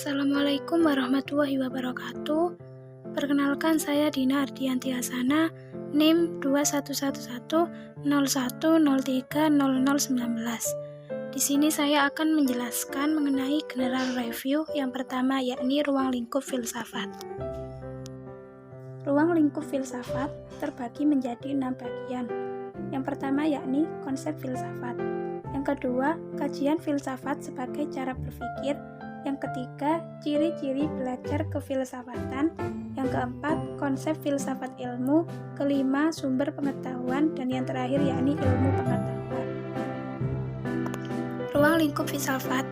Assalamualaikum warahmatullahi wabarakatuh. Perkenalkan, saya Dina Ardianti Hasana, NIM 211101030019. Di sini saya akan menjelaskan mengenai general review yang pertama, yakni ruang lingkup filsafat. Ruang lingkup filsafat terbagi menjadi 6 bagian. Yang pertama yakni konsep filsafat. Yang kedua, kajian filsafat sebagai cara berpikir. Yang ketiga, ciri-ciri belajar kefilsafatan. Yang keempat, konsep filsafat ilmu. Kelima, sumber pengetahuan. Dan yang terakhir yakni ilmu pengetahuan. Ruang lingkup filsafat.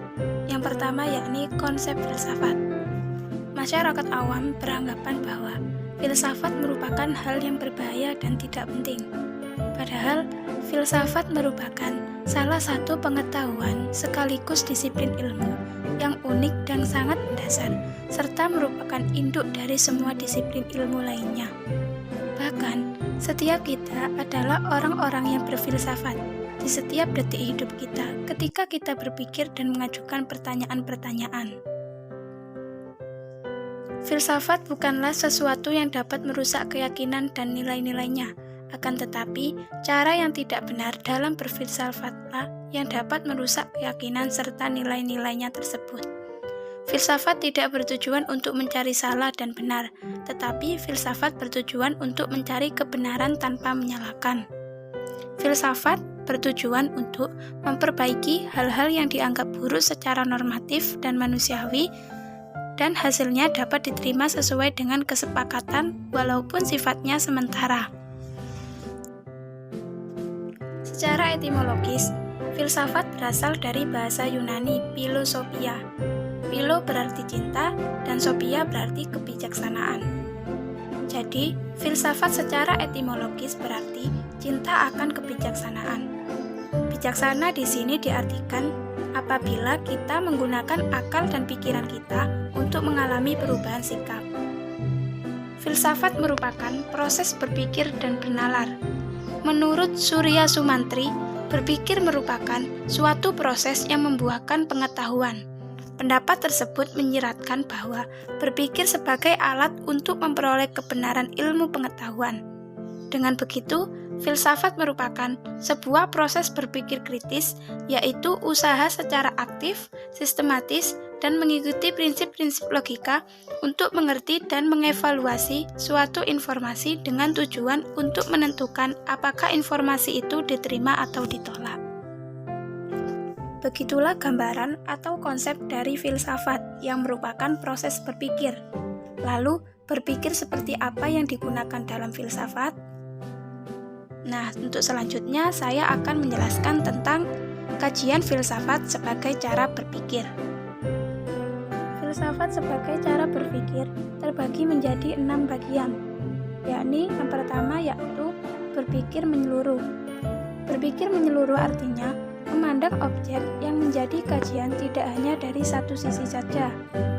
Yang pertama yakni konsep filsafat. Masyarakat awam beranggapan bahwa filsafat merupakan hal yang berbahaya dan tidak penting. Padahal, filsafat merupakan salah satu pengetahuan sekaligus disiplin ilmu yang unik dan sangat mendasar, serta merupakan induk dari semua disiplin ilmu lainnya. Bahkan, setiap kita adalah orang-orang yang berfilsafat di setiap detik hidup kita ketika kita berpikir dan mengajukan pertanyaan-pertanyaan. Filsafat bukanlah sesuatu yang dapat merusak keyakinan dan nilai-nilainya. Akan tetapi, cara yang tidak benar dalam berfilsafatlah yang dapat merusak keyakinan serta nilai-nilainya tersebut. Filsafat tidak bertujuan untuk mencari salah dan benar, tetapi filsafat bertujuan untuk mencari kebenaran tanpa menyalahkan. Filsafat bertujuan untuk memperbaiki hal-hal yang dianggap buruk secara normatif dan manusiawi, dan hasilnya dapat diterima sesuai dengan kesepakatan walaupun sifatnya sementara. Secara etimologis, filsafat berasal dari bahasa Yunani philosophia. Philo berarti cinta dan sophia berarti kebijaksanaan. Jadi, filsafat secara etimologis berarti cinta akan kebijaksanaan. Bijaksana di sini diartikan apabila kita menggunakan akal dan pikiran kita untuk mengalami perubahan sikap. Filsafat merupakan proses berpikir dan bernalar. Menurut Surya Sumantri, berpikir merupakan suatu proses yang membuahkan pengetahuan. Pendapat tersebut menyiratkan bahwa berpikir sebagai alat untuk memperoleh kebenaran ilmu pengetahuan. Dengan begitu, filsafat merupakan sebuah proses berpikir kritis, yaitu usaha secara aktif, sistematis, dan mengikuti prinsip-prinsip logika untuk mengerti dan mengevaluasi suatu informasi dengan tujuan untuk menentukan apakah informasi itu diterima atau ditolak. Begitulah gambaran atau konsep dari filsafat yang merupakan proses berpikir. Lalu, berpikir seperti apa yang digunakan dalam filsafat? Nah, untuk selanjutnya saya akan menjelaskan tentang kajian filsafat sebagai cara berpikir. Filsafat sebagai cara berpikir terbagi menjadi 6 bagian, yakni yang pertama yaitu berpikir menyeluruh. Berpikir menyeluruh artinya memandang objek yang menjadi kajian tidak hanya dari satu sisi saja.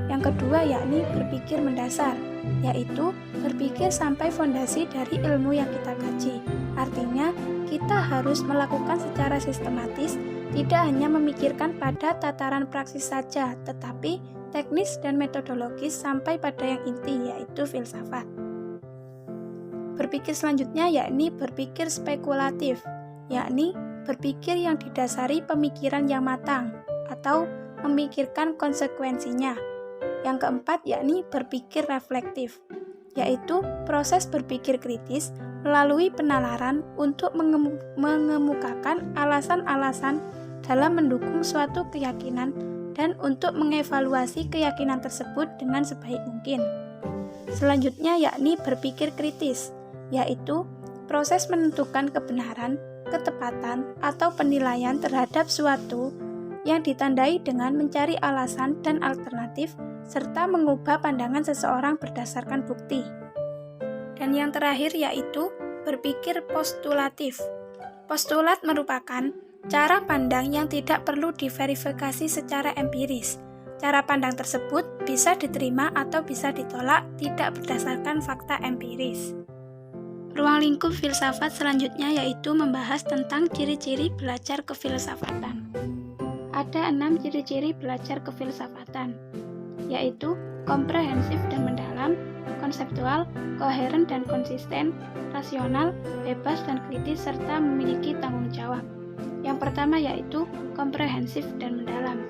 Yang kedua yakni berpikir mendasar, yaitu berpikir sampai fondasi dari ilmu yang kita kaji. Artinya, kita harus melakukan secara sistematis, tidak hanya memikirkan pada tataran praksis saja, tetapi teknis dan metodologis sampai pada yang inti, yaitu filsafat. Berpikir selanjutnya yakni berpikir spekulatif, yakni berpikir yang didasari pemikiran yang matang atau memikirkan konsekuensinya. Yang keempat yakni berpikir reflektif, yaitu proses berpikir kritis melalui penalaran untuk mengemukakan alasan-alasan dalam mendukung suatu keyakinan dan untuk mengevaluasi keyakinan tersebut dengan sebaik mungkin. Selanjutnya yakni berpikir kritis, yaitu proses menentukan kebenaran, ketepatan, atau penilaian terhadap suatu yang ditandai dengan mencari alasan dan alternatif, serta mengubah pandangan seseorang berdasarkan bukti. Dan yang terakhir yaitu berpikir postulatif. Postulat merupakan cara pandang yang tidak perlu diverifikasi secara empiris. Cara pandang tersebut bisa diterima atau bisa ditolak tidak berdasarkan fakta empiris. Ruang lingkup filsafat selanjutnya yaitu membahas tentang ciri-ciri belajar kefilsafatan. Ada 6 ciri-ciri belajar kefilsafatan. yaitu komprehensif dan mendalam, konseptual, koheren dan konsisten, rasional, bebas dan kritis, serta memiliki tanggung jawab. Yang pertama yaitu komprehensif dan mendalam.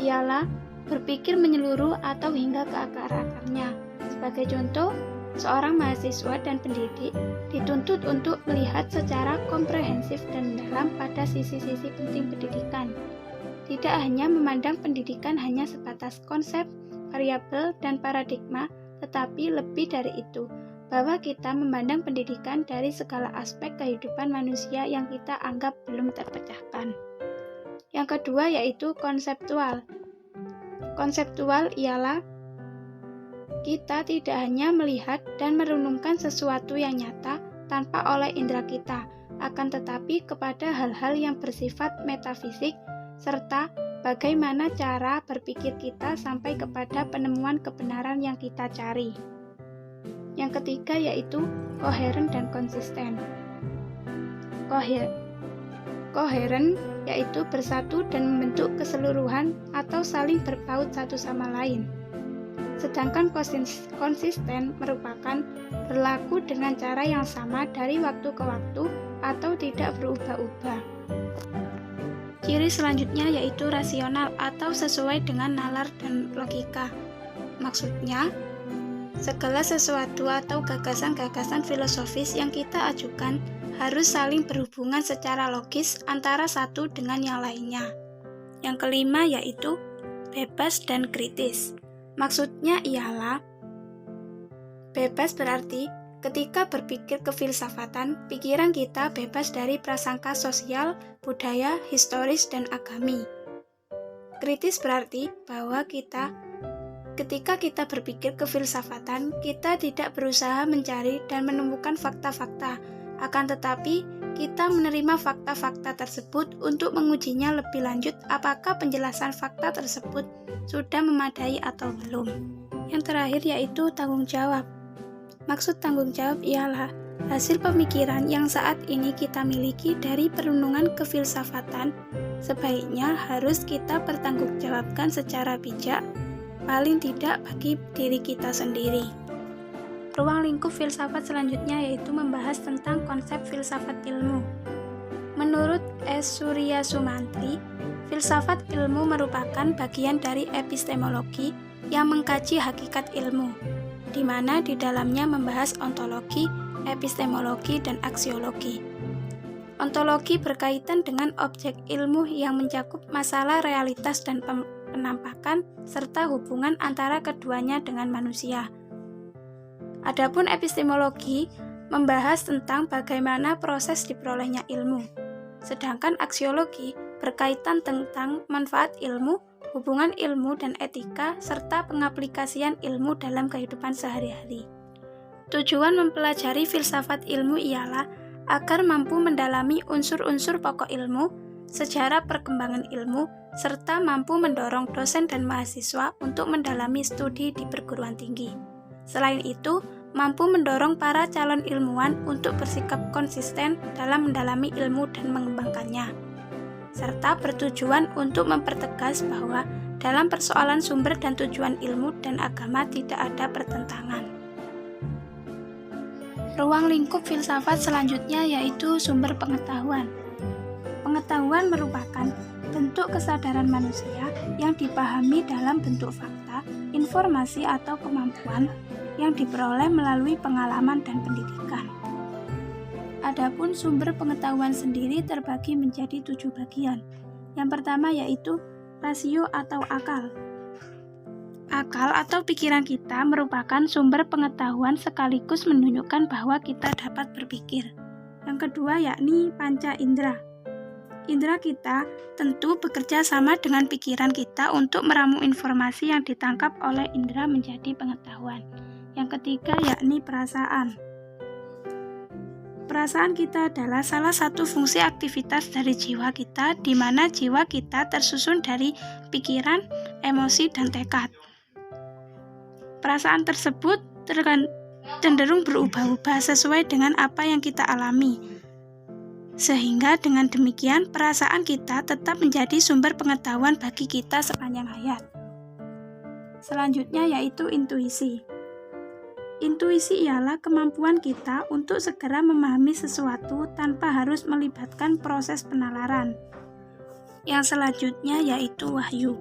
Ialah berpikir menyeluruh atau hingga ke akar-akarnya. Sebagai contoh, seorang mahasiswa dan pendidik dituntut untuk melihat secara komprehensif dan mendalam pada sisi-sisi penting pendidikan. Tidak hanya memandang pendidikan hanya sebatas konsep, variabel, dan paradigma, tetapi lebih dari itu, bahwa kita memandang pendidikan dari segala aspek kehidupan manusia yang kita anggap belum terpecahkan. Yang kedua yaitu konseptual. Konseptual ialah kita tidak hanya melihat dan merenungkan sesuatu yang nyata tanpa oleh indera kita, akan tetapi kepada hal-hal yang bersifat metafisik, serta bagaimana cara berpikir kita sampai kepada penemuan kebenaran yang kita cari. Yang ketiga yaitu koheren dan konsisten. Koheren yaitu bersatu dan membentuk keseluruhan atau saling berpaut satu sama lain. Sedangkan konsisten merupakan berlaku dengan cara yang sama dari waktu ke waktu atau tidak berubah-ubah. Ciri selanjutnya yaitu rasional atau sesuai dengan nalar dan logika. Maksudnya, segala sesuatu atau gagasan-gagasan filosofis yang kita ajukan harus saling berhubungan secara logis antara satu dengan yang lainnya. Yang kelima yaitu bebas dan kritis. Maksudnya ialah bebas berarti ketika berpikir kefilsafatan, pikiran kita bebas dari prasangka sosial, budaya, historis, dan agami. Kritis berarti bahwa ketika kita berpikir kefilsafatan, kita tidak berusaha mencari dan menemukan fakta-fakta, akan tetapi kita menerima fakta-fakta tersebut untuk mengujinya lebih lanjut apakah penjelasan fakta tersebut sudah memadai atau belum. Yang terakhir yaitu tanggung jawab. Maksud tanggung jawab ialah hasil pemikiran yang saat ini kita miliki dari perenungan kefilsafatan sebaiknya harus kita pertanggungjawabkan secara bijak, paling tidak bagi diri kita sendiri. Ruang lingkup filsafat selanjutnya yaitu membahas tentang konsep filsafat ilmu. Menurut S. Surya Sumantri, filsafat ilmu merupakan bagian dari epistemologi yang mengkaji hakikat ilmu, di mana di dalamnya membahas ontologi, epistemologi, dan aksiologi. Ontologi berkaitan dengan objek ilmu yang mencakup masalah realitas dan penampakan, serta hubungan antara keduanya dengan manusia. Adapun epistemologi membahas tentang bagaimana proses diperolehnya ilmu, sedangkan aksiologi berkaitan tentang manfaat ilmu, hubungan ilmu dan etika, serta pengaplikasian ilmu dalam kehidupan sehari-hari. Tujuan mempelajari filsafat ilmu ialah agar mampu mendalami unsur-unsur pokok ilmu, sejarah perkembangan ilmu, serta mampu mendorong dosen dan mahasiswa untuk mendalami studi di perguruan tinggi. Selain itu, mampu mendorong para calon ilmuwan untuk bersikap konsisten dalam mendalami ilmu dan mengembangkannya, serta bertujuan untuk mempertegas bahwa dalam persoalan sumber dan tujuan ilmu dan agama tidak ada pertentangan. Ruang lingkup filsafat selanjutnya yaitu sumber pengetahuan. Pengetahuan merupakan bentuk kesadaran manusia yang dipahami dalam bentuk fakta, informasi atau kemampuan yang diperoleh melalui pengalaman dan pendidikan. Adapun sumber pengetahuan sendiri terbagi menjadi 7 bagian. Yang pertama yaitu rasio atau akal. Akal atau pikiran kita merupakan sumber pengetahuan sekaligus menunjukkan bahwa kita dapat berpikir. Yang kedua yakni panca indera. Indera kita tentu bekerja sama dengan pikiran kita untuk meramu informasi yang ditangkap oleh indera menjadi pengetahuan. Yang ketiga yakni perasaan. Perasaan kita adalah salah satu fungsi aktivitas dari jiwa kita, di mana jiwa kita tersusun dari pikiran, emosi, dan tekad. Perasaan tersebut cenderung berubah-ubah sesuai dengan apa yang kita alami. Sehingga dengan demikian perasaan kita tetap menjadi sumber pengetahuan bagi kita sepanjang hayat. Selanjutnya yaitu intuisi. Intuisi ialah kemampuan kita untuk segera memahami sesuatu tanpa harus melibatkan proses penalaran. Yang selanjutnya yaitu wahyu.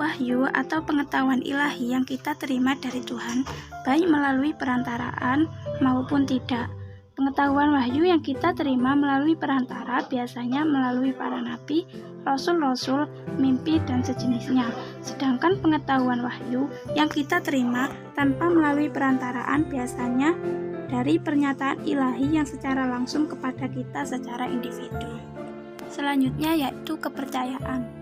Wahyu atau pengetahuan ilahi yang kita terima dari Tuhan, baik melalui perantaraan maupun tidak. Pengetahuan wahyu yang kita terima melalui perantara biasanya melalui para nabi, rasul-rasul, mimpi, dan sejenisnya. Sedangkan pengetahuan wahyu yang kita terima tanpa melalui perantaraan biasanya dari pernyataan ilahi yang secara langsung kepada kita secara individu. Selanjutnya yaitu kepercayaan.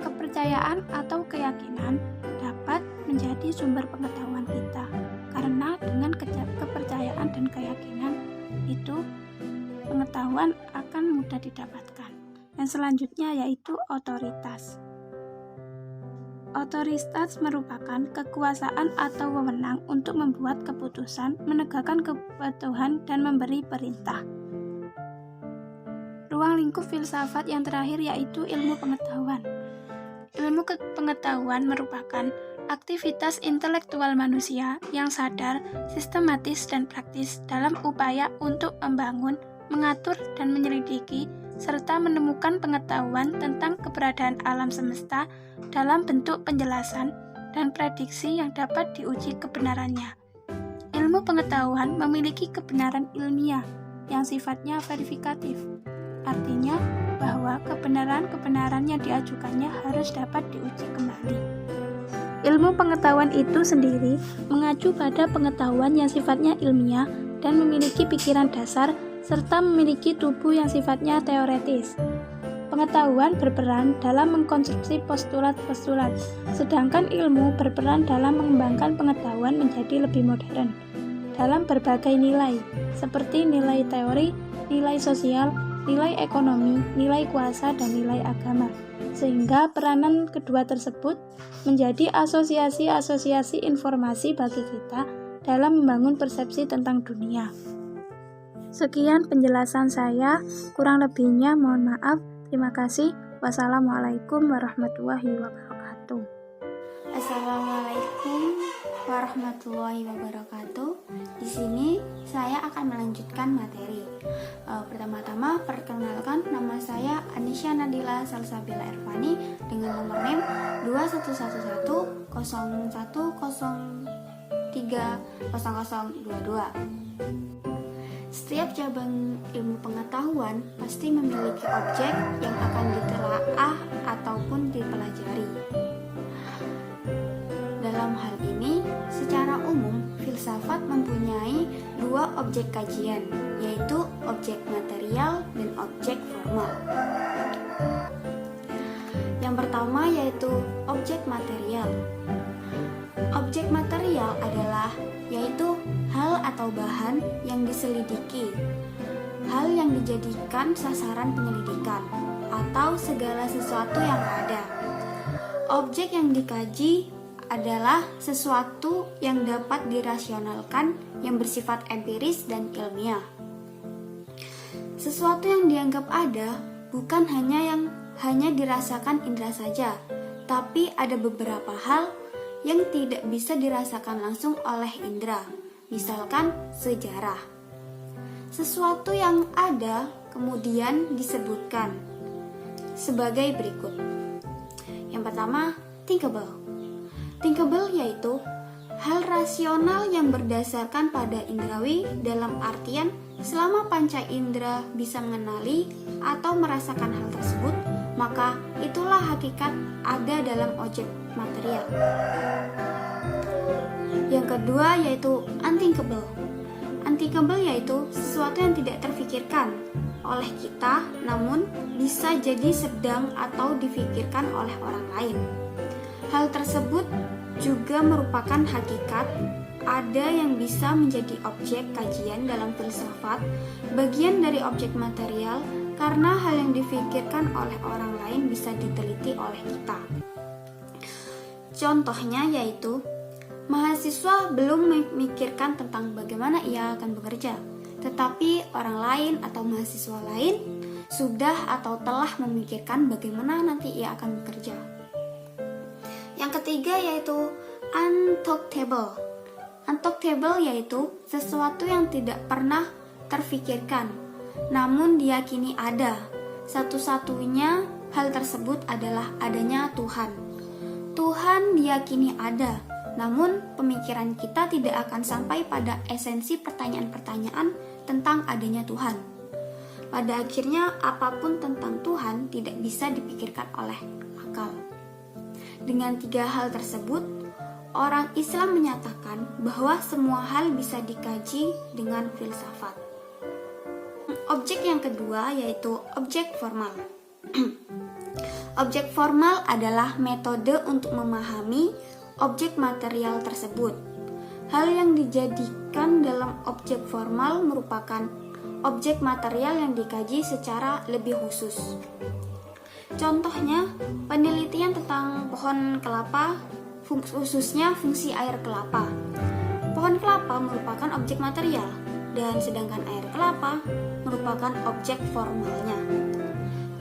Kepercayaan atau keyakinan dapat menjadi sumber pengetahuan kita, karena dengan kepercayaan dan keyakinan itu pengetahuan akan mudah didapatkan. Dan selanjutnya yaitu otoritas. Otoritas merupakan kekuasaan atau wewenang untuk membuat keputusan, menegakkan kepatuhan, dan memberi perintah. Ruang lingkup filsafat yang terakhir yaitu ilmu pengetahuan. Ilmu pengetahuan merupakan aktivitas intelektual manusia yang sadar, sistematis, dan praktis dalam upaya untuk membangun, mengatur, dan menyelidiki, serta menemukan pengetahuan tentang keberadaan alam semesta dalam bentuk penjelasan dan prediksi yang dapat diuji kebenarannya. Ilmu pengetahuan memiliki kebenaran ilmiah yang sifatnya verifikatif, artinya bahwa kebenaran-kebenaran yang diajukannya harus dapat diuji kembali. Ilmu pengetahuan itu sendiri mengacu pada pengetahuan yang sifatnya ilmiah dan memiliki pikiran dasar serta memiliki tubuh yang sifatnya teoretis. Pengetahuan berperan dalam mengkonstruksi postulat-postulat, sedangkan ilmu berperan dalam mengembangkan pengetahuan menjadi lebih modern dalam berbagai nilai, seperti nilai teori, nilai sosial, nilai ekonomi, nilai kuasa, dan nilai agama. Sehingga peranan kedua tersebut menjadi asosiasi-asosiasi informasi bagi kita dalam membangun persepsi tentang dunia. Sekian penjelasan saya, kurang lebihnya mohon maaf. Terima kasih. Wassalamualaikum warahmatullahi wabarakatuh. Assalamualaikum warahmatullahi wabarakatuh. Di sini saya akan melanjutkan materi. Pertama-tama perkenalkan, nama saya Anisya Nadila Salsabila Ervani dengan nomor NIM 211101030022. Setiap cabang ilmu pengetahuan pasti memiliki objek yang akan ditelaah ataupun dipelajari. Dalam hal ini, secara umum, filsafat mempunyai dua objek kajian, yaitu objek material dan objek formal. Yang pertama yaitu objek material. Objek material adalah yaitu hal atau bahan yang diselidiki, hal yang dijadikan sasaran penyelidikan, atau segala sesuatu yang ada. Objek yang dikaji adalah sesuatu yang dapat dirasionalkan, yang bersifat empiris dan ilmiah. Sesuatu yang dianggap ada bukan hanya dirasakan indera saja, tapi ada beberapa hal yang tidak bisa dirasakan langsung oleh indera, misalkan sejarah. Sesuatu yang ada kemudian disebutkan sebagai berikut. Yang pertama, thinkable. Thinkable yaitu hal rasional yang berdasarkan pada indrawi, dalam artian selama panca indera bisa mengenali atau merasakan hal tersebut, maka itulah hakikat ada dalam objek material. Yang kedua yaitu unthinkable. Unthinkable yaitu sesuatu yang tidak terfikirkan oleh kita, namun bisa jadi sedang atau difikirkan oleh orang lain. Hal tersebut juga merupakan hakikat ada yang bisa menjadi objek kajian dalam filsafat, bagian dari objek material, karena hal yang difikirkan oleh orang lain bisa diteliti oleh kita. Contohnya yaitu mahasiswa belum memikirkan tentang bagaimana ia akan bekerja, tetapi orang lain atau mahasiswa lain sudah atau telah memikirkan bagaimana nanti ia akan bekerja. Yang ketiga yaitu untouchable. Untouchable yaitu sesuatu yang tidak pernah terfikirkan, namun diyakini ada. Satu-satunya hal tersebut adalah adanya Tuhan. Tuhan diyakini ada, namun pemikiran kita tidak akan sampai pada esensi pertanyaan-pertanyaan tentang adanya Tuhan. Pada akhirnya, apapun tentang Tuhan tidak bisa dipikirkan oleh akal. Dengan 3 hal tersebut, orang Islam menyatakan bahwa semua hal bisa dikaji dengan filsafat. Objek yang kedua yaitu objek formal. Objek formal adalah metode untuk memahami objek material tersebut. Hal yang dijadikan dalam objek formal merupakan objek material yang dikaji secara lebih khusus. Contohnya, penelitian tentang pohon kelapa, khususnya fungsi air kelapa. Pohon kelapa merupakan objek material, dan sedangkan air kelapa merupakan objek formalnya.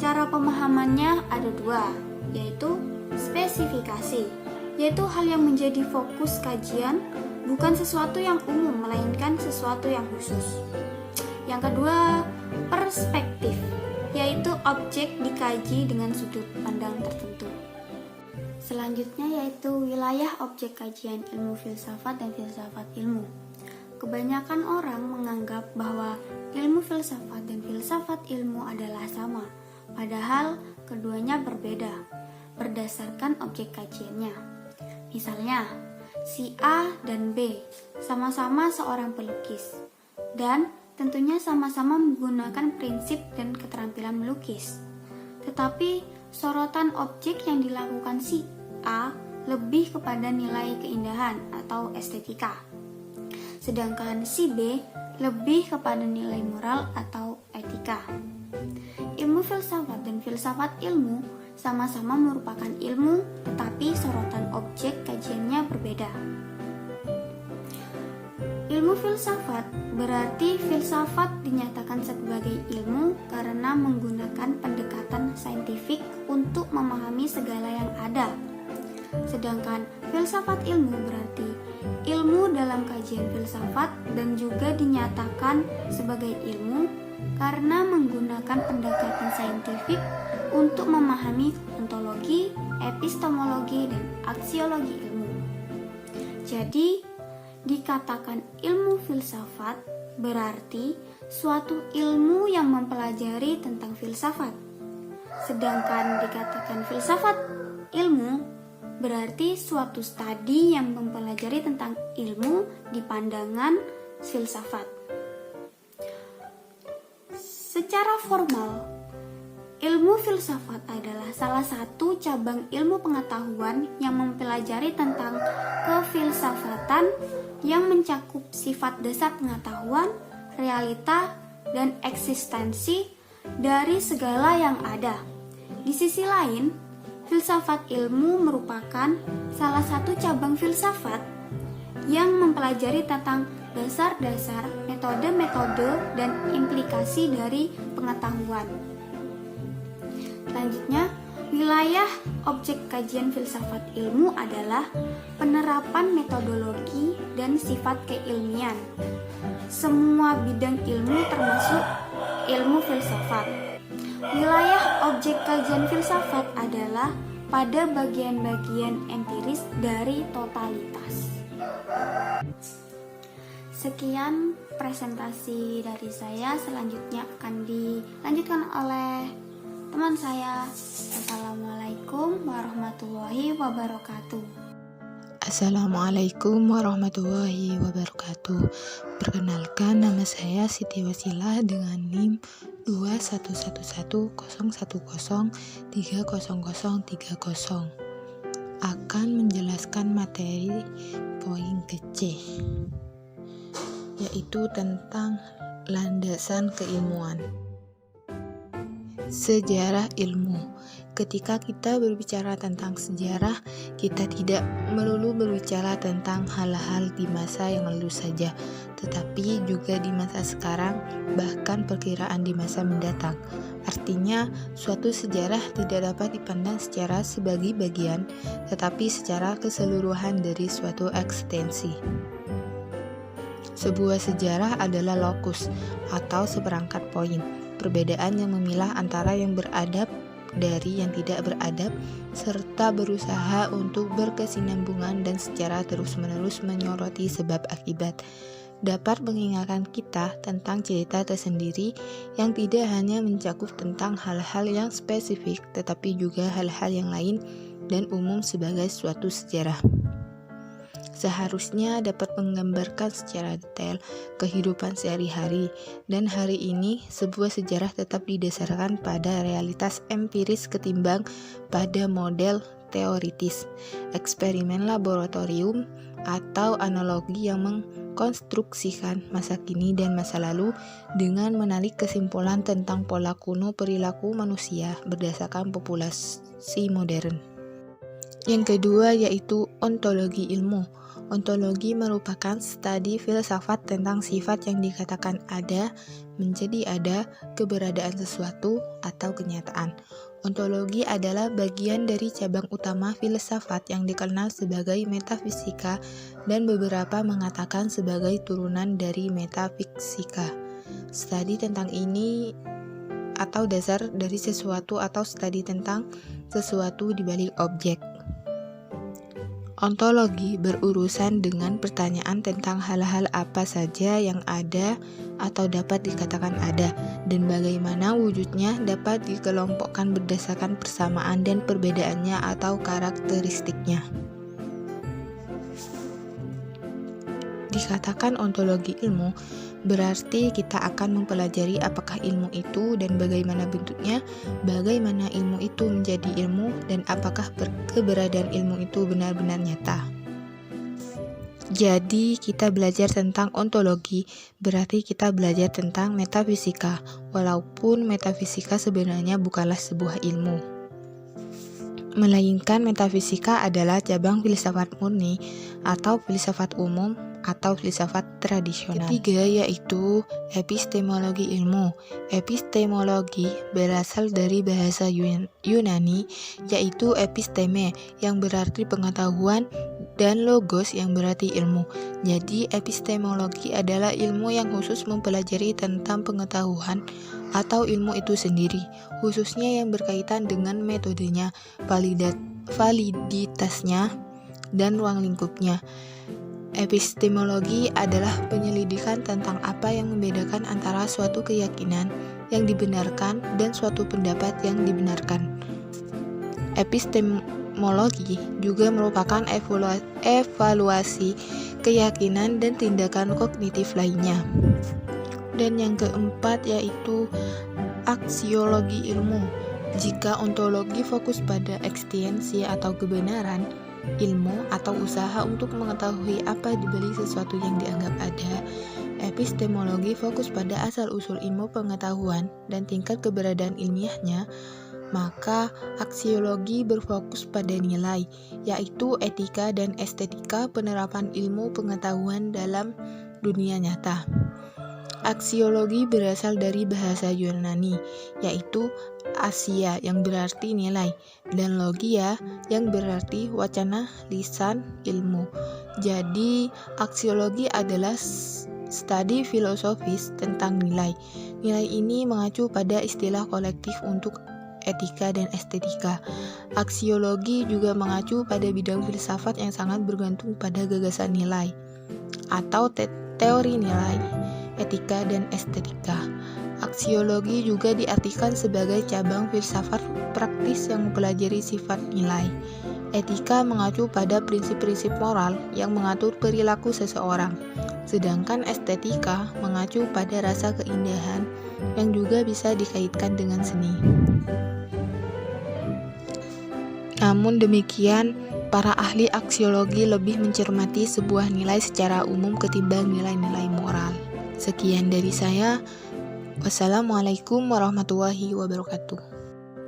Cara pemahamannya ada 2, yaitu spesifikasi, yaitu hal yang menjadi fokus kajian, bukan sesuatu yang umum, melainkan sesuatu yang khusus. Yang kedua, perspektif, yaitu objek dikaji dengan sudut pandang tertentu. Selanjutnya yaitu wilayah objek kajian ilmu filsafat dan filsafat ilmu. Kebanyakan orang menganggap bahwa ilmu filsafat dan filsafat ilmu adalah sama, padahal keduanya berbeda berdasarkan objek kajiannya. Misalnya, si A dan B sama-sama seorang pelukis, dan tentunya sama-sama menggunakan prinsip dan keterampilan melukis. Tetapi sorotan objek yang dilakukan si A lebih kepada nilai keindahan atau estetika, sedangkan si B lebih kepada nilai moral atau etika. Ilmu filsafat dan filsafat ilmu sama-sama merupakan ilmu, tetapi sorotan objek kajiannya berbeda. Ilmu filsafat berarti filsafat dinyatakan sebagai ilmu karena menggunakan pendekatan saintifik untuk memahami segala yang ada. Sedangkan filsafat ilmu berarti ilmu dalam kajian filsafat dan juga dinyatakan sebagai ilmu karena menggunakan pendekatan saintifik untuk memahami ontologi, epistemologi, dan aksiologi ilmu. Jadi, dikatakan ilmu filsafat berarti suatu ilmu yang mempelajari tentang filsafat. Sedangkan dikatakan filsafat ilmu berarti suatu studi yang mempelajari tentang ilmu di pandangan filsafat. Secara formal, ilmu filsafat adalah salah satu cabang ilmu pengetahuan yang mempelajari tentang kefilsafatan yang mencakup sifat dasar pengetahuan, realita, dan eksistensi dari segala yang ada. Di sisi lain, filsafat ilmu merupakan salah satu cabang filsafat yang mempelajari tentang dasar-dasar, metode-metode, dan implikasi dari pengetahuan. Selanjutnya, wilayah objek kajian filsafat ilmu adalah penerapan metodologi dan sifat keilmian. Semua bidang ilmu termasuk ilmu filsafat. Wilayah objek kajian filsafat adalah pada bagian-bagian empiris dari totalitas. Sekian presentasi dari saya, selanjutnya akan dilanjutkan oleh teman saya. Assalamualaikum warahmatullahi wabarakatuh. Assalamualaikum warahmatullahi wabarakatuh. Perkenalkan, nama saya Siti Wasilah dengan NIM 2111110300030. Akan menjelaskan materi poin C, yaitu tentang landasan keilmuan. Sejarah ilmu. ketika kita berbicara tentang sejarah, kita tidak melulu berbicara tentang hal-hal di masa yang lalu saja, tetapi juga di masa sekarang, bahkan perkiraan di masa mendatang. Artinya, suatu sejarah tidak dapat dipandang secara sebagai bagian, tetapi secara keseluruhan dari suatu eksistensi. Sebuah sejarah adalah lokus atau seperangkat poin, perbedaan yang memilah antara yang beradab dari yang tidak beradab, serta berusaha untuk berkesinambungan dan secara terus-menerus menyoroti sebab akibat. Dapat mengingatkan kita tentang cerita tersendiri yang tidak hanya mencakup tentang hal-hal yang spesifik, tetapi juga hal-hal yang lain dan umum sebagai suatu sejarah. Seharusnya dapat menggambarkan secara detail kehidupan sehari-hari, dan hari ini sebuah sejarah tetap didasarkan pada realitas empiris ketimbang pada model teoritis, eksperimen laboratorium, atau analogi yang mengkonstruksikan masa kini dan masa lalu dengan menarik kesimpulan tentang pola kuno perilaku manusia berdasarkan populasi modern. Yang kedua yaitu ontologi ilmu. Ontologi merupakan studi filsafat tentang sifat yang dikatakan ada, menjadi ada, keberadaan sesuatu, atau kenyataan. Ontologi adalah bagian dari cabang utama filsafat yang dikenal sebagai metafisika dan beberapa mengatakan sebagai turunan dari metafisika. Studi tentang ini atau dasar dari sesuatu atau studi tentang sesuatu di balik objek. Ontologi berurusan dengan pertanyaan tentang hal-hal apa saja yang ada atau dapat dikatakan ada, dan bagaimana wujudnya dapat dikelompokkan berdasarkan persamaan dan perbedaannya atau karakteristiknya. Dikatakan ontologi ilmu, berarti kita akan mempelajari apakah ilmu itu dan bagaimana bentuknya, bagaimana ilmu itu menjadi ilmu, dan apakah keberadaan ilmu itu benar-benar nyata. Jadi, kita belajar tentang ontologi, berarti kita belajar tentang metafisika, walaupun metafisika sebenarnya bukanlah sebuah ilmu. Melainkan metafisika adalah cabang filsafat murni atau filsafat umum atau filsafat tradisional. Ketiga yaitu epistemologi ilmu. Epistemologi berasal dari bahasa Yunani yaitu episteme yang berarti pengetahuan dan logos yang berarti ilmu. Jadi epistemologi adalah ilmu yang khusus mempelajari tentang pengetahuan atau ilmu itu sendiri, khususnya yang berkaitan dengan metodenya, validitasnya, dan ruang lingkupnya. Epistemologi adalah penyelidikan tentang apa yang membedakan antara suatu keyakinan yang dibenarkan dan suatu pendapat yang dibenarkan. Epistemologi juga merupakan evaluasi keyakinan dan tindakan kognitif lainnya. Dan yang keempat yaitu aksiologi ilmu. Jika ontologi fokus pada eksistensi atau kebenaran, ilmu atau usaha untuk mengetahui apa di balik sesuatu yang dianggap ada, epistemologi fokus pada asal-usul ilmu pengetahuan dan tingkat keberadaan ilmiahnya, maka aksiologi berfokus pada nilai, yaitu etika dan estetika penerapan ilmu pengetahuan dalam dunia nyata. Aksiologi berasal dari bahasa Yunani, yaitu asia yang berarti nilai, dan logia yang berarti wacana, lisan, ilmu. Jadi, aksiologi adalah studi filosofis tentang nilai. Nilai ini mengacu pada istilah kolektif untuk etika dan estetika. Aksiologi juga mengacu pada bidang filsafat yang sangat bergantung pada gagasan nilai atau teori nilai, etika dan estetika. Aksiologi juga diartikan sebagai cabang filsafat praktis yang mempelajari sifat nilai. Etika mengacu pada prinsip-prinsip moral yang mengatur perilaku seseorang, sedangkan estetika mengacu pada rasa keindahan yang juga bisa dikaitkan dengan seni. Namun demikian, para ahli aksiologi lebih mencermati sebuah nilai secara umum ketimbang nilai-nilai moral. Sekian dari saya. Wassalamualaikum warahmatullahi wabarakatuh.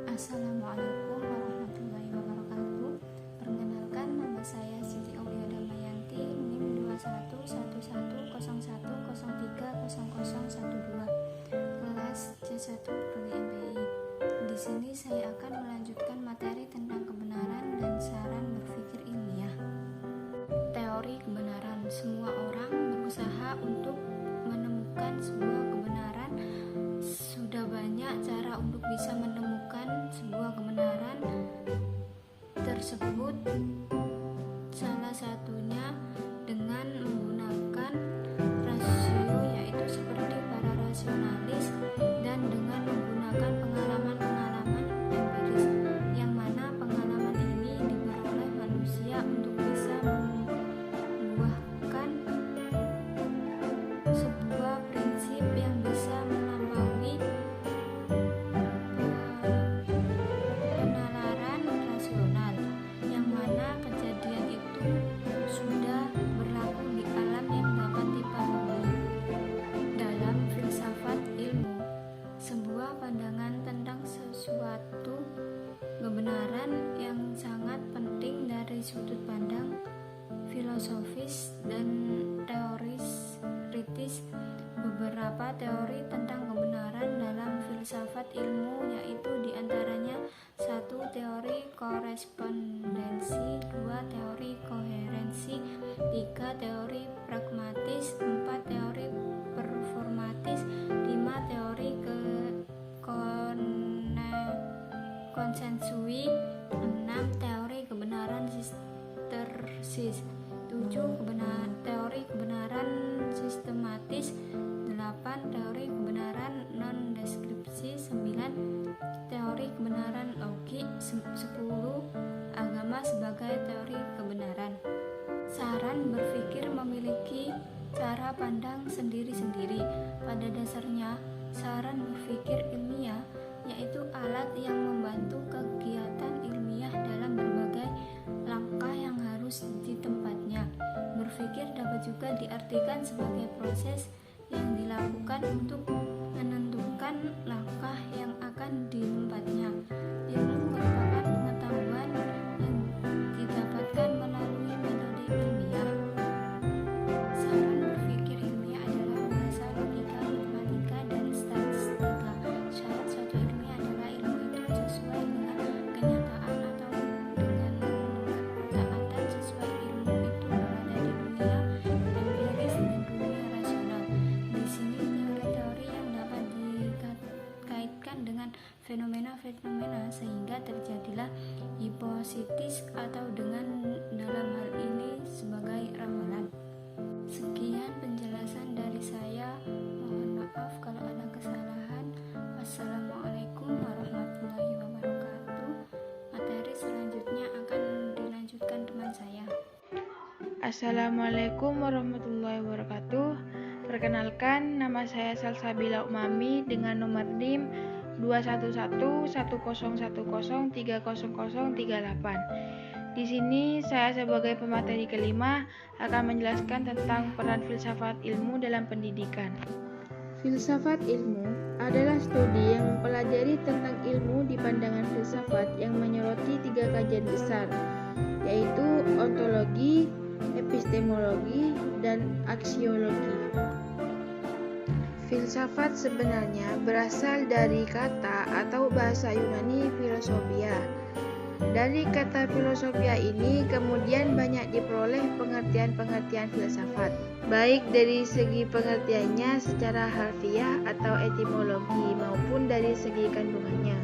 Assalamualaikum cara untuk menemukan sebuah kebenaran. Sudah banyak cara untuk bisa menemukan sebuah kebenaran tersebut. Salah satunya dengan menggunakan rasio, yaitu seperti para rasionalis, dan dengan menggunakan pengalaman-pengalaman empiris, yang mana pengalaman ini diperoleh manusia untuk bisa membuahkan sebuah prinsip yang bisa melampaui penalaran rasional, yang mana kejadian itu sudah berlaku di alam yang dapat dipahami. Dalam filsafat ilmu, sebuah pandangan tentang sesuatu kebenaran yang sangat penting dari sudut pandang filosofis dan teoris kritis. Beberapa teori tentang kebenaran dalam filsafat ilmu, yaitu diantaranya 1. Teori korespondensi, 2. Teori koherensi, 3. Teori pragmatis, 4. Teori performatis, 5. Teori konsensui, 6. Teori kebenaran sistersis, 7. Teori kebenaran sistematis, 8. Teori kebenaran non-deskripsi, 9. Teori kebenaran logik, 10. Agama sebagai teori kebenaran. Saran berpikir memiliki cara pandang sendiri-sendiri. Pada dasarnya, saran berpikir ilmiah yaitu alat yang membantu kegiatan ilmiah dalam berbagai langkah yang harus ditempatnya. Berpikir dapat juga diartikan sebagai proses yang dilakukan untuk menentukan langkah yang akan ditempatnya. Ilmu merupakan pengetahuan yang didapatkan melalui metode ilmiah. Saran berpikir ilmiah adalah bahasa logika, matematika, dan statistika. Syarat suatu ilmiah adalah ilmu itu sesuai dengan kenyataan atau dengan ketaatan sesuai ilmu itu berada di dunia empiris dan dunia rasional. Di sini teori-teori yang dapat dikaitkan dengan fenomena-fenomena sehingga terjadilah hipotesis atau dengan dalam hal ini sebagai ramalan. Sekian penjelasan dari saya. Mohon maaf kalau ada kesalahan. Wassalamualaikum warahmatullahi wabarakatuh. Materi selanjutnya akan dilanjutkan teman saya. Assalamualaikum warahmatullahi wabarakatuh. Perkenalkan, nama saya Salsabila Umami dengan nomor NIM 2111010300038. Di sini saya sebagai pemateri kelima akan menjelaskan tentang peran filsafat ilmu dalam pendidikan. Filsafat ilmu adalah studi yang mempelajari tentang ilmu di pandangan filsafat yang menyoroti 3 kajian besar, yaitu ontologi, epistemologi, dan aksiologi. Filsafat sebenarnya berasal dari kata atau bahasa Yunani philosophia. Dari kata filosofia ini kemudian banyak diperoleh pengertian-pengertian filsafat, baik dari segi pengertiannya secara harfiah atau etimologi maupun dari segi kandungannya.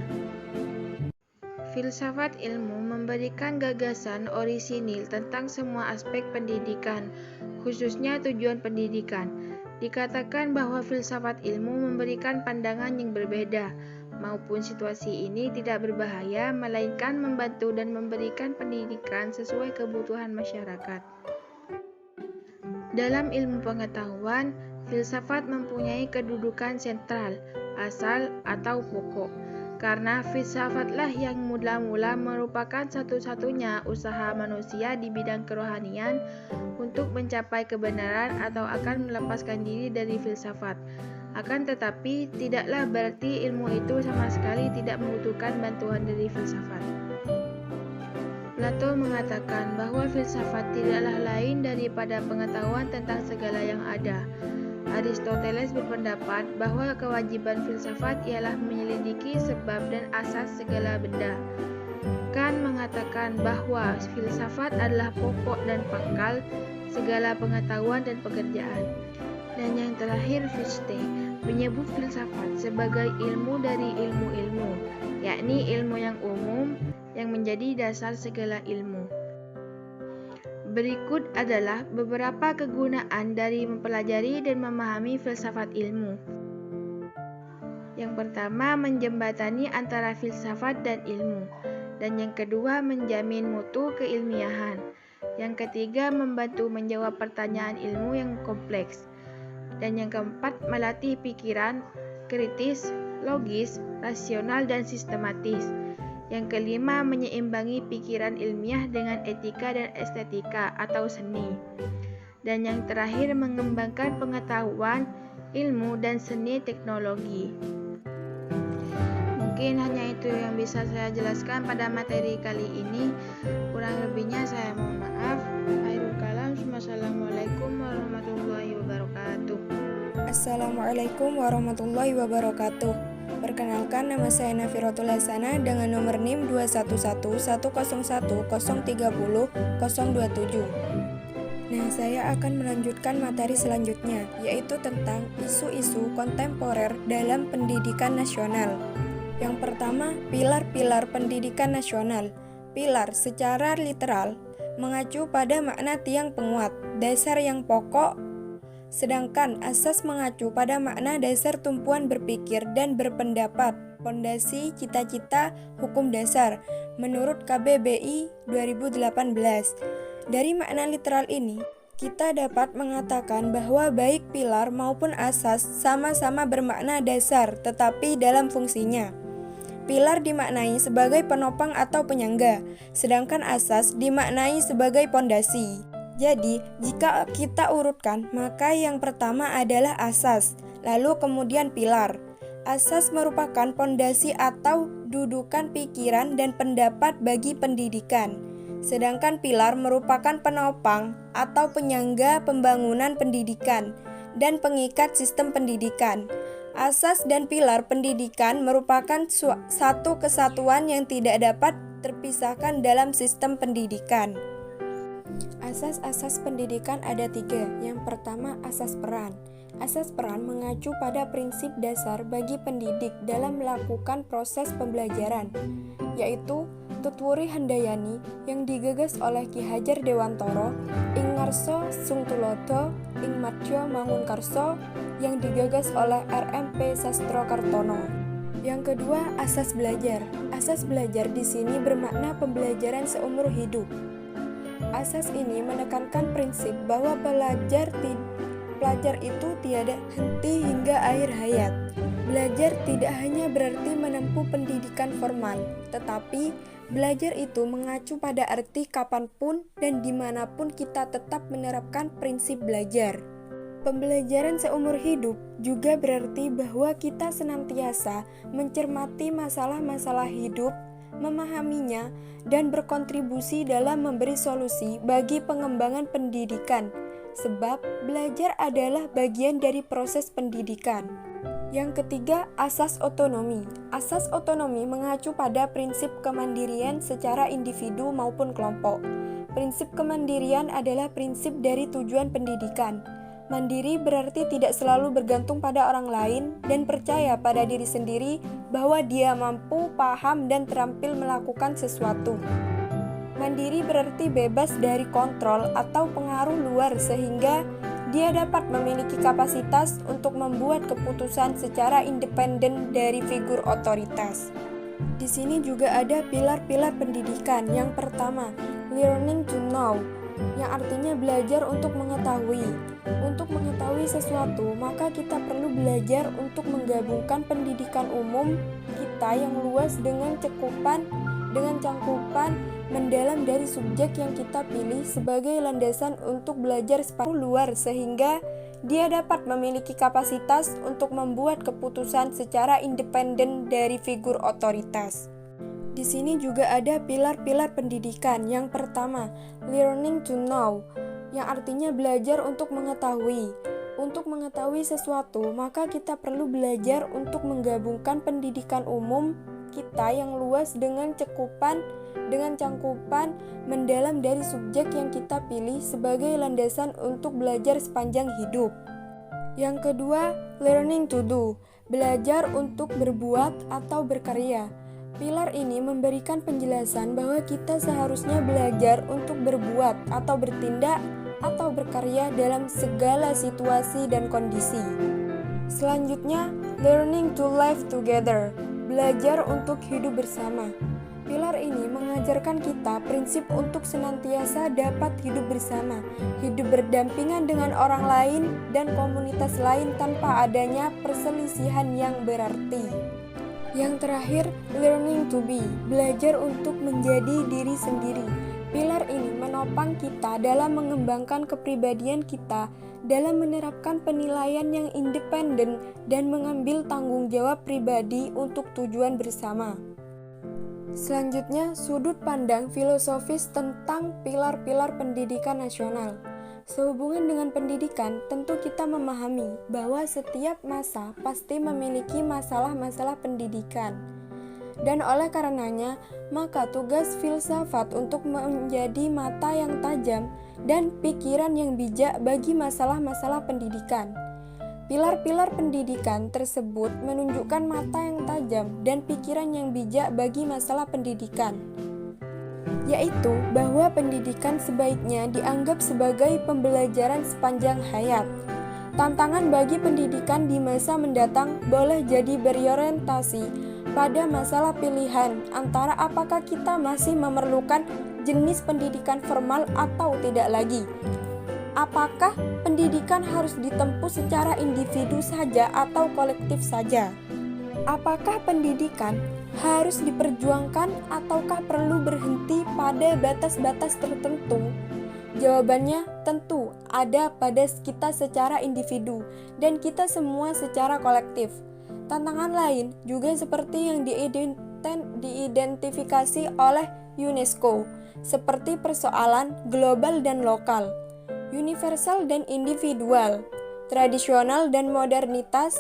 Filsafat ilmu memberikan gagasan orisinil tentang semua aspek pendidikan, khususnya tujuan pendidikan. Dikatakan bahwa filsafat ilmu memberikan pandangan yang berbeda, maupun situasi ini tidak berbahaya, melainkan membantu dan memberikan pendidikan sesuai kebutuhan masyarakat. Dalam ilmu pengetahuan, filsafat mempunyai kedudukan sentral, asal atau pokok, karena filsafatlah yang mula-mula merupakan satu-satunya usaha manusia di bidang kerohanian untuk mencapai kebenaran atau akan melepaskan diri dari filsafat. Akan tetapi, tidaklah berarti ilmu itu sama sekali tidak membutuhkan bantuan dari filsafat. Plato mengatakan bahwa filsafat tidaklah lain daripada pengetahuan tentang segala yang ada. Aristoteles berpendapat bahwa kewajiban filsafat ialah menyelidiki sebab dan asas segala benda. Kant mengatakan bahwa filsafat adalah pokok dan pangkal segala pengetahuan dan pekerjaan. Dan yang terakhir Fichte menyebut filsafat sebagai ilmu dari ilmu-ilmu, yakni ilmu yang umum yang menjadi dasar segala ilmu. Berikut adalah beberapa kegunaan dari mempelajari dan memahami filsafat ilmu. Yang pertama, menjembatani antara filsafat dan ilmu. Dan yang kedua, menjamin mutu keilmiahan. Yang ketiga, membantu menjawab pertanyaan ilmu yang kompleks. Dan yang keempat, melatih pikiran kritis, logis, rasional, dan sistematis. Yang kelima, menyeimbangi pikiran ilmiah dengan etika dan estetika atau seni. Dan yang terakhir, mengembangkan pengetahuan, ilmu, dan seni teknologi. Mungkin hanya itu yang bisa saya jelaskan pada materi kali ini. Kurang lebihnya saya mohon maaf. Akhirul kalam. Wassalamualaikum warahmatullahi wabarakatuh. Assalamualaikum warahmatullahi wabarakatuh. Perkenalkan, nama saya Nafiratul Hasana dengan nomor NIM 2111010300027. Nah, saya akan melanjutkan materi selanjutnya, yaitu tentang isu-isu kontemporer dalam pendidikan nasional. Yang pertama, pilar-pilar pendidikan nasional. Pilar secara literal mengacu pada makna tiang penguat, dasar yang pokok, sedangkan asas mengacu pada makna dasar tumpuan berpikir dan berpendapat, pondasi, cita-cita, hukum dasar, menurut KBBI 2018. Dari makna literal ini, kita dapat mengatakan bahwa baik pilar maupun asas sama-sama bermakna dasar, tetapi dalam fungsinya. Pilar dimaknai sebagai penopang atau penyangga, sedangkan asas dimaknai sebagai pondasi. Jadi, jika kita urutkan, maka yang pertama adalah asas, lalu kemudian pilar. Asas merupakan pondasi atau dudukan pikiran dan pendapat bagi pendidikan, sedangkan pilar merupakan penopang atau penyangga pembangunan pendidikan dan pengikat sistem pendidikan. Asas dan pilar pendidikan merupakan satu kesatuan yang tidak dapat terpisahkan dalam sistem pendidikan. Asas-asas pendidikan ada 3. Yang pertama, asas peran. Asas peran mengacu pada prinsip dasar bagi pendidik dalam melakukan proses pembelajaran, yaitu Tutwuri Handayani yang digagas oleh Ki Hajar Dewantoro, ing ngarsa Sungtulodo, ing madya Mangunkarso yang digagas oleh RMP Sastrokartono. Yang kedua, asas belajar. Asas belajar di sini bermakna pembelajaran seumur hidup. Asas ini menekankan prinsip bahwa pelajar itu tiada henti hingga akhir hayat. Belajar tidak hanya berarti menempuh pendidikan formal, tetapi belajar itu mengacu pada arti kapanpun dan dimanapun kita tetap menerapkan prinsip belajar. Pembelajaran seumur hidup juga berarti bahwa kita senantiasa mencermati masalah-masalah hidup, memahaminya, dan berkontribusi dalam memberi solusi bagi pengembangan pendidikan, sebab belajar adalah bagian dari proses pendidikan. Yang ketiga, asas otonomi. Asas otonomi mengacu pada prinsip kemandirian secara individu maupun kelompok. Prinsip kemandirian adalah prinsip dari tujuan pendidikan. Mandiri berarti tidak selalu bergantung pada orang lain dan percaya pada diri sendiri bahwa dia mampu, paham, dan terampil melakukan sesuatu. Mandiri berarti bebas dari kontrol atau pengaruh luar sehingga dia dapat memiliki kapasitas untuk membuat keputusan secara independen dari figur otoritas. Di sini juga ada pilar-pilar pendidikan. Yang pertama, learning to know, yang artinya belajar untuk mengetahui. Untuk mengetahui sesuatu, maka kita perlu belajar untuk menggabungkan pendidikan umum kita yang luas dengan cangkupan mendalam dari subjek yang kita pilih sebagai landasan untuk belajar separuh luar sehingga dia dapat memiliki kapasitas untuk membuat keputusan secara independen dari figur otoritas. Di sini juga ada pilar-pilar pendidikan. Yang pertama, learning to know, yang artinya belajar untuk mengetahui. Untuk mengetahui sesuatu, maka kita perlu belajar untuk menggabungkan pendidikan umum kita yang luas dengan cangkupan mendalam dari subjek yang kita pilih sebagai landasan untuk belajar sepanjang hidup. Yang kedua, learning to do, belajar untuk berbuat atau berkarya. Pilar ini memberikan penjelasan bahwa kita seharusnya belajar untuk berbuat atau bertindak atau berkarya dalam segala situasi dan kondisi. Selanjutnya, learning to live together, belajar untuk hidup bersama. Pilar ini mengajarkan kita prinsip untuk senantiasa dapat hidup bersama, hidup berdampingan dengan orang lain dan komunitas lain tanpa adanya perselisihan yang berarti. Yang terakhir, learning to be, belajar untuk menjadi diri sendiri. Pilar ini menopang kita dalam mengembangkan kepribadian kita, dalam menerapkan penilaian yang independen dan mengambil tanggung jawab pribadi untuk tujuan bersama. Selanjutnya, sudut pandang filosofis tentang pilar-pilar pendidikan nasional. Sehubungan dengan pendidikan, tentu kita memahami bahwa setiap masa pasti memiliki masalah-masalah pendidikan. Dan oleh karenanya, maka tugas filsafat untuk menjadi mata yang tajam dan pikiran yang bijak bagi masalah-masalah pendidikan. Pilar-pilar pendidikan tersebut menunjukkan mata yang tajam dan pikiran yang bijak bagi masalah pendidikan, yaitu bahwa pendidikan sebaiknya dianggap sebagai pembelajaran sepanjang hayat. Tantangan bagi pendidikan di masa mendatang boleh jadi berorientasi pada masalah pilihan antara apakah kita masih memerlukan jenis pendidikan formal atau tidak lagi. Apakah pendidikan harus ditempuh secara individu saja atau kolektif saja? Apakah pendidikan harus diperjuangkan ataukah perlu berhenti pada batas-batas tertentu? Jawabannya tentu ada pada kita secara individu dan kita semua secara kolektif. Tantangan lain juga seperti yang diidentifikasi oleh UNESCO, seperti persoalan global dan lokal, universal dan individual, tradisional dan modernitas,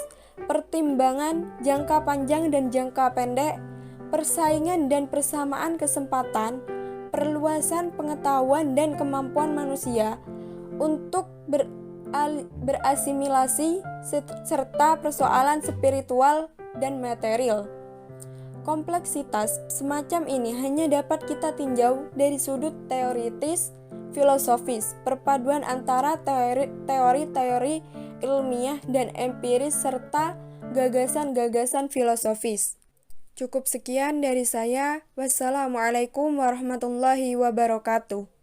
pertimbangan jangka panjang dan jangka pendek, persaingan dan persamaan kesempatan, perluasan pengetahuan dan kemampuan manusia untuk berasimilasi, serta persoalan spiritual dan material. Kompleksitas semacam ini hanya dapat kita tinjau dari sudut teoritis, filosofis, perpaduan antara teori-teori ilmiah dan empiris serta gagasan-gagasan filosofis. Cukup sekian dari saya. Wassalamualaikum warahmatullahi wabarakatuh.